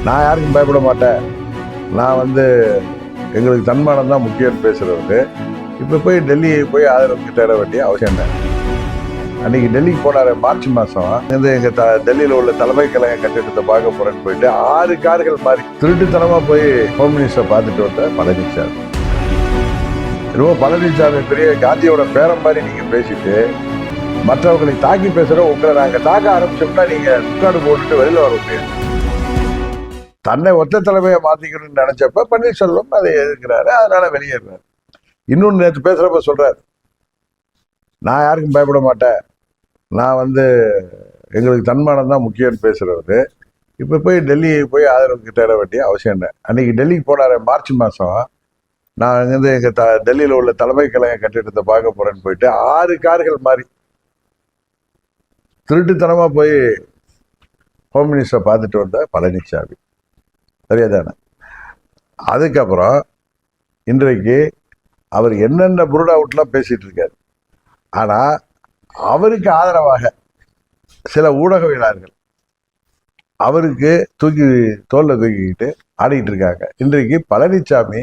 நான் யாருக்கும் பயப்பட மாட்டேன். நான் எங்களுக்கு தன்மானம் தான் முக்கியம்னு பேசுறவரு இப்போ போய் டெல்லியை போய் ஆதரவுக்கு தேட வேண்டிய அவசியம் என்ன? அன்னைக்கு டெல்லிக்கு போனாரு மார்ச் மாதம் எங்க டெல்லியில் உள்ள தலைமை கழக கட்டிடத்தை பார்க்க போறேன்னு போயிட்டு 6 கார்கள் மாதிரி திருட்டுத்தனமா போய் ஹோம் மினிஸ்டரை பார்த்துட்டு வந்த பழனிசாமி. ரொம்ப பழனிசாமி பெரிய காந்தியோட பேரம் மாதிரி நீங்க பேசிட்டு மற்றவர்களை தாக்கி பேசுற உங்களை நாங்க தாக்க ஆரம்பிச்சோம்னா நீங்க முக்காடு போட்டுட்டு வெளியில வர முடியாது. தன்னை ஒத்த தலைமையை மாத்திக்கணும்னு நினைச்சப்ப பன்னீர்செல்வம் அதை எதிர்க்கிறாரு, அதனால வெளியேறாரு. இன்னொன்னு நேற்று பேசுறப்ப சொல்றாரு, நான் யாருக்கும் பயப்பட மாட்டேன். நான் எங்களுக்கு தன்மானம் தான் முக்கியம்னு பேசுறவரு இப்போ போய் டெல்லியை போய் ஆதரவுக்கு தேட வேண்டிய அவசியம் என்ன? அன்னைக்கு டெல்லிக்கு போனாரு மார்ச் மாதம் நான் எங்க டெல்லியில் உள்ள தலைமை கழக கட்டிடத்தை பார்க்க போறேன்னு போயிட்டு 6 கார்கள் மாதிரி திருட்டுத்தனமா போய் ஹோம் மினிஸ்டரை பார்த்துட்டு வந்த பழனிசாமி. சரியாதானே? அதுக்கப்புறம் இன்றைக்கு அவர் என்னென்ன புருட் அவுட்லாம் பேசிட்டு இருக்காரு. ஆனா அவருக்கு ஆதரவாக சில ஊடகவியலாளர்கள் அவருக்கு தோல்ல தூக்கிக்கிட்டு ஆடிட்டு இருக்காங்க. இன்றைக்கு பழனிசாமி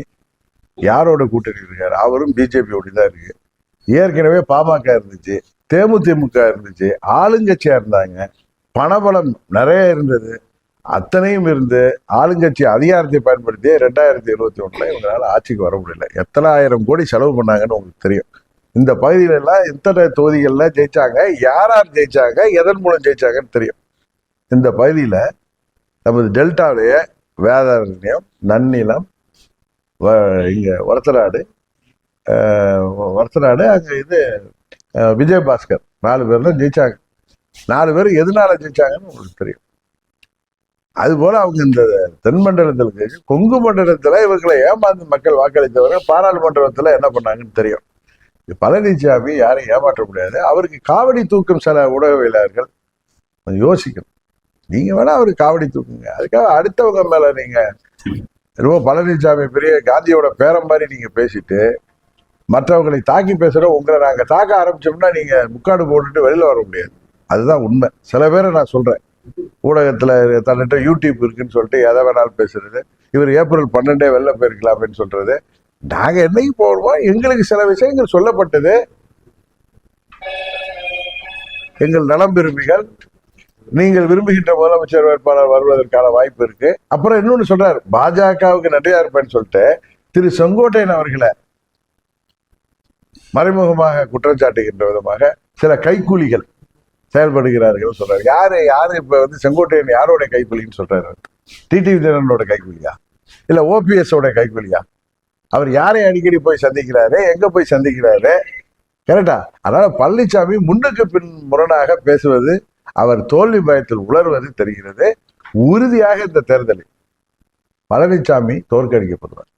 யாரோட கூட்டணி இருக்காரு? அவரும் பிஜேபியோடு தான் இருக்கு. ஏற்கனவே பாமக இருந்துச்சு, தேமுதிமுக இருந்துச்சு, ஆளுங்கட்சியா இருந்தாங்க, பணபலம் நிறைய இருந்தது. அத்தனையும் இருந்து ஆளுங்கட்சி அதிகாரத்தை பயன்படுத்தி 2021 இவங்களால ஆட்சிக்கு வர முடியல. எத்தனை ஆயிரம் கோடி செலவு பண்ணாங்கன்னு உங்களுக்கு தெரியும். இந்த பகுதியில எல்லாம் எத்தனை தொகுதிகள்ல ஜெயிச்சாங்க, யார் ஜெயிச்சாங்க, எதன் மூலம் ஜெயிச்சாங்கன்னு தெரியும். இந்த பகுதியில நமது டெல்டாவிலேயே வேதாரண்யம், நன்னிலம், இங்க ஒரத்தநாடு அங்க விஜயபாஸ்கர் 4 பேர் தான் ஜெயிச்சாங்க. 4 பேர் எதனால ஜெயிச்சாங்கன்னு உங்களுக்கு தெரியும். அதுபோல அவங்க இந்த தென்மண்டலத்தில் கொங்கு மண்டலத்துல இவர்களை ஏமாந்து மக்கள் வாக்களித்தவரை பாராளுமன்றத்துல என்ன பண்ணாங்கன்னு தெரியும். பழனிசாமி யாரையும் ஏமாற்ற முடியாது. அவருக்கு காவடி தூக்கும் சில ஊடகவியலாளர்கள் யோசிக்கணும். நீங்க வேணா அவருக்கு காவடி தூக்குங்க, அதுக்காக அடுத்தவங்க மேல நீங்க ரொம்ப பழனிசாமி பெரிய காந்தியோட பேரம் மாதிரி நீங்க பேசிட்டு மற்றவர்களை தாக்கி பேசுற உங்களை நாங்க தாக்க ஆரம்பிச்சோம்னா நீங்க முக்காடு போட்டுட்டு வெளியில வர முடியாது. அதுதான் உண்மை. சில பேரை நான் சொல்றேன், ஊடகத்துல தன்னிட்ட யூடியூப் இருக்குன்னு சொல்லிட்டு எதை வேணாலும் பேசுறது, இவர் ஏப்ரல் 12 வெளில போயிருக்கலாம்னு சொல்றது. நாங்க என்னைக்கு போடுவோம், எங்களுக்கு சில விஷயங்கள் சொல்லப்பட்டது, எங்கள் நலம் விரும்பிகள் நீங்கள் விரும்புகின்ற முதலமைச்சர் வேட்பாளர் வருவதற்கான வாய்ப்பு இருக்கு. அப்புறம் இன்னொன்னு சொல்றாரு, பாஜகவுக்கு நன்றியா இருப்பேன்னு சொல்லிட்டு திரு செங்கோட்டையன் அவர்களை மறைமுகமாக குற்றம் சாட்டுகின்ற விதமாக சில கைக்கூலிகள் செயல்படுகிறார்கள் சொல்றாரு. யாரு இப்ப செங்கோட்டையன் யாரோட கைக்கூலின்னு சொல்றாரு? டிடிவி தினகரனோட கைக்கூலியா, இல்ல ஓபிஎஸ் ஓட கைக்கூலியா? அவர் யாரை அடிக்கடி போய் சந்திக்கிறாரு, எங்க போய் சந்திக்கிறாரு? கரெக்டா? அதனால பழனிசாமி முன்னுக்கு பின் முரணாக பேசுவது, அவர் தோல்வி பயத்தில் உணர்வது தெரிகிறது. உறுதியாக இந்த தேர்தலில் பழனிசாமி தோற்கடிக்கப்படுவார்.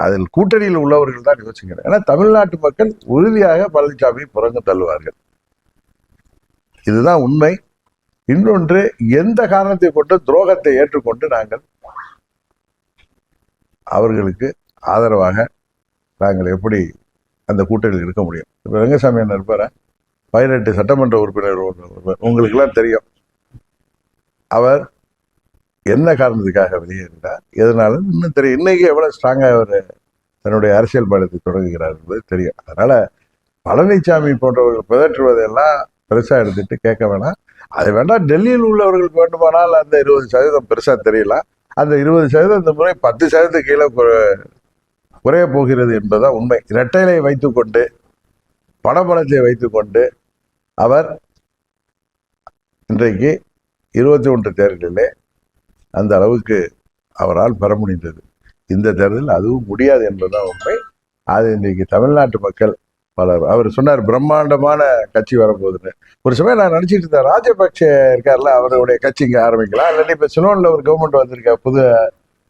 அதில் கூட்டணியில் உள்ளவர்கள் தான் யோசிக்கிறேன். ஏன்னா தமிழ்நாட்டு மக்கள் உறுதியாக பழனிசாமி புறங்கு தள்ளுவார்கள். இதுதான் உண்மை. இன்னொன்று, எந்த காரணத்தை கொண்டு துரோகத்தை ஏற்றுக்கொண்டு நாங்கள் அவர்களுக்கு ஆதரவாக நாங்கள் எப்படி அந்த கூட்டணியில் இருக்க முடியும்? இப்ப ரங்கசாமி என்ன இருப்பார, 18 சட்டமன்ற உறுப்பினர் உங்களுக்கு எல்லாம் தெரியும். அவர் என்ன காரணத்துக்காக வெளியேறினார், எதனால இன்னும் தெரியும். இன்னைக்கு எவ்வளவு ஸ்ட்ராங்கா அவர் தன்னுடைய அரசியல் பயணத்தை தொடங்குகிறார் என்பது தெரியும். அதனால பழனிசாமி போன்றவர்கள் பிதற்றுவதெல்லாம் பெருசா எடுத்துட்டு கேட்க வேணாம். அது வேண்டாம். டெல்லியில் உள்ளவர்களுக்கு வேண்டுமானால் அந்த 20% பெருசா தெரியலாம். அந்த 20% இந்த முறை 10% கீழே குறைய போகிறது என்பதுதான் உண்மை. இரட்டைலை வைத்துக்கொண்டு, பணபலத்தை வைத்துக்கொண்டு அவர் இன்றைக்கு 21 தேர்தலிலே அந்த அளவுக்கு அவரால் பெற முடிந்தது. இந்த தேர்தலில் அதுவும் முடியாது என்பதுதான் உண்மை. அது இன்றைக்கு தமிழ்நாட்டு மக்கள் பலர், அவர் சொன்னார் பிரம்மாண்டமான கட்சி வரப்போகுதுன்னு. ஒரு சமயம் நான் நினைச்சிட்டு இருந்தேன், ராஜபக்சே இருக்கார்ல, அவருடைய கட்சி இங்க ஆரம்பிக்கலாம், இல்லாட்டி இப்ப சிலோன்ல ஒரு கவர்மெண்ட் வந்திருக்க புது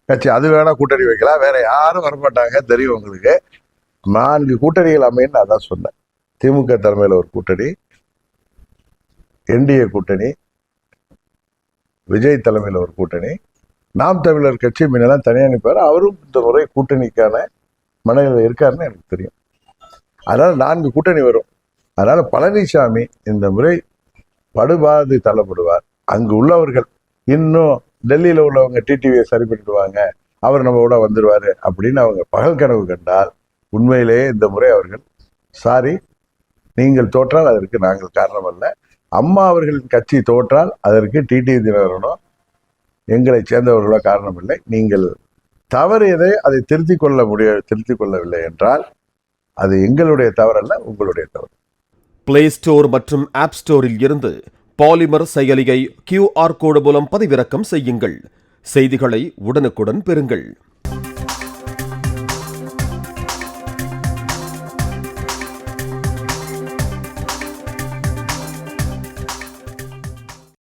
கட்சி, அது வேணா கூட்டணி வைக்கலாம், வேற யாரும் வரமாட்டாங்க தெரியும் உங்களுக்கு. 4 கூட்டணிகள் அமைன்னு அதான் சொன்னேன். திமுக தலைமையில ஒரு கூட்டணி, என்டிஏ கூட்டணி, விஜய் தலைமையில ஒரு கூட்டணி, நாம் தமிழர் கட்சி முன்னெல்லாம் தனியா நிற்பாரு, அவரும் இந்த முறை கூட்டணிக்கான மனதில் இருக்காருன்னு எனக்கு தெரியும். அதனால 4 கூட்டணி வரும். அதனால பழனிசாமி இந்த முறை படுபாது தள்ளப்படுவார். அங்கு உள்ளவர்கள் இன்னும் டெல்லியில் உள்ளவங்க டிடிவியை சரி பண்ணிடுவாங்க, அவர் நம்ம கூட வந்துடுவார் அப்படின்னு அவங்க பகல் கனவு கண்டால் உண்மையிலேயே இந்த முறை அவர்கள் சாரி, நீங்கள் தோற்றால் அதற்கு நாங்கள் காரணம் அல்ல. அம்மா அவர்களின் கட்சி தோற்றால் அதற்கு டிடிவி தினகரனோ எங்களை சேர்ந்தவர்களோ காரணம் இல்லை. நீங்கள் தவறியதை அதை திருத்திக் கொள்ளவில்லை என்றால் அது எங்களுடைய தவறல்ல, உங்களுடைய தவறு. பிளே ஸ்டோர் மற்றும் ஆப் ஸ்டோரில் இருந்து பாலிமர் செயலியை QR கோடு மூலம் பதிவிறக்கம் செய்யுங்கள். செய்திகளை உடனுக்குடன் பெறுங்கள்.